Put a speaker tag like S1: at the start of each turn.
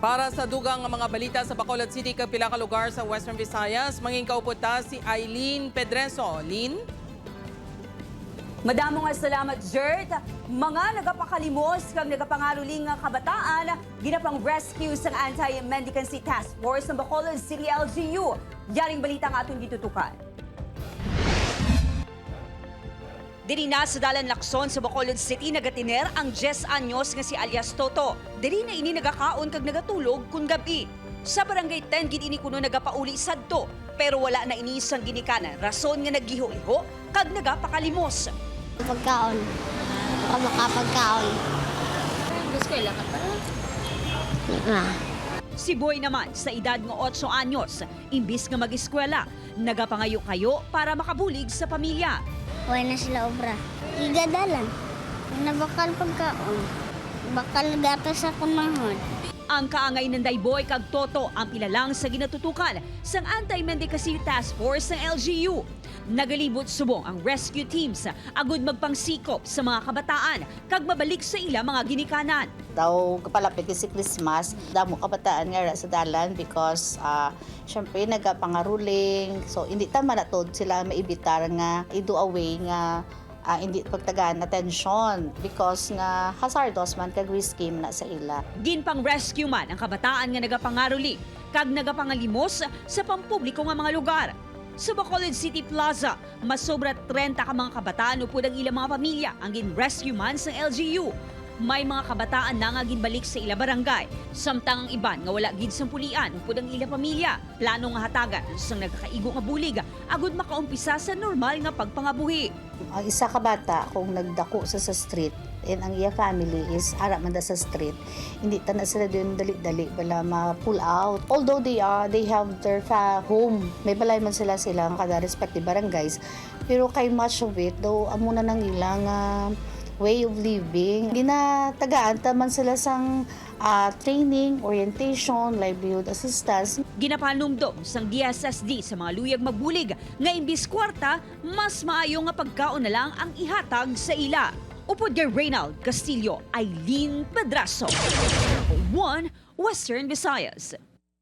S1: Para sa dugang mga balita sa Bacolod City, kapila ka lugar sa Western Visayas, manging kauputa si Eileen Pedreso. Lynn?
S2: Madamo nga salamat, Jert. Mga nagapakalimos kang nagapangaruling nga kabataan, ginapang rescue sa Anti-Mendicancy Task Force ng Bacolod City LGU. Yaring balita nga atong gitutukan. Diri na sa Dalan Lacson sa Bacolod City nagatiner ang 10 anyos nga si alias Toto. Diri na ini nagakaon kag nagatulog kun gabi. Sa barangay 10 gid ini kuno nagapauli sadto, pero wala na ini isang ginikanan. Rason nga naggiho-iho kag nagapakalimos.
S3: Pagkaon. Baka makapagkaon.
S4: Eskwela ka pa?
S2: Si Boy naman sa edad nga 8 anyos, imbis nga mag-eskwela, nagapangayo-kayo para makabulig sa pamilya.
S3: Huwag na sila obra. Igadalan. Nabakal pagkaon. Bakal gatas sa kunahon.
S2: Ang kaangay ng Dayboy kag Toto ang pilalang sa ginatutukan sang Anti-Mendicancy Task Force ng LGU. Nagalibot subong ang rescue teams agud magpangsikop sa mga kabataan kag mabalik sa ila mga ginikanan.
S5: Daw kapalapit si Christmas, damo kabataan nga ra sa dalan because syempre nagapangaruling. So hindi tama na tod sila maibitar nga i-do away nga hindi pagtagaan attention because nga hazardous man kag risky man na sa ila.
S2: Ginpang rescue man ang kabataan nga nagapangaruli kag nagapangalimos sa pampubliko nga mga lugar. Sa Bacolod City Plaza, mas sobra 30 ka mga kabataan upod ang ilang mga pamilya ang gin-rescue man sa LGU. May mga kabataan na nga ginbalik sa ila barangay, samtang ang iban nga wala gid sa pulian upod ang ila pamilya. Plano nga hatagan sang nagkakaigo nga bulig agud makaumpisa sa normal nga pagpangabuhi.
S5: Ang isa ka bata kung nagdako sa street and ang iya family is ara man da sa street, hindi ta na sila din dali-dali bala ma-pull out. Although they have their home, may balay man sila kada respective barangays, pero kay much of it daw amo na nang ilang way of living. Ginatagaan taman sila sang training, orientation, livelihood assistance.
S2: Ginapanumdom sang DSSD sa mga luyag magbulig nga imbis kwarta, mas maayo nga pagkaon na lang ang ihatag sa ila. Upod kay Reynald Castillo, Eileen Pedraso, 1 Western Visayas.